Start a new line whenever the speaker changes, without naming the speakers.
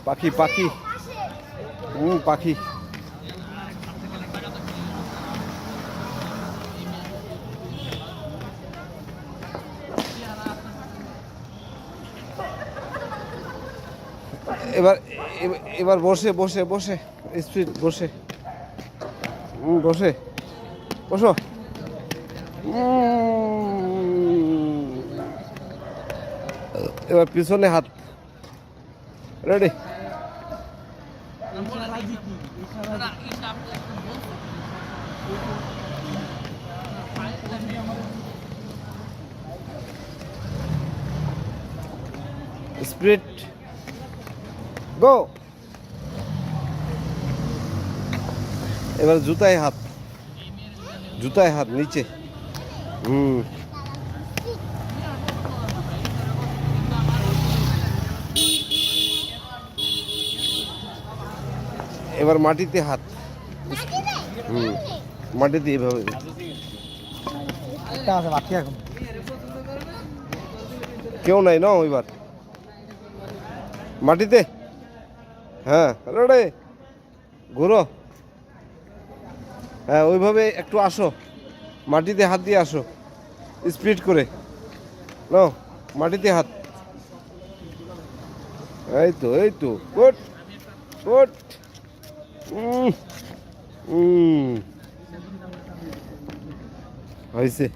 পাখি পাখি পাখি। এবার এবার বসে বসে বসে স্পিড বসে বসে বসো। এবার পিছনে হাত। রেডি? স্পিড গো। এবার জুতায় হাত, জুতায় হাত নিচে। এবার মাটিতে হাত। মাটিতে এভাবে। কেউ নাই না এবার মাটিতে। হ্যাঁ রেডি? ঘুরো। হ্যাঁ ওইভাবে একটু আসো, মাটিতে হাত দিয়ে আসো স্পিড করে। নো মাটিতে হাত। এই তো এই তো গুড গুড। হয়েছে।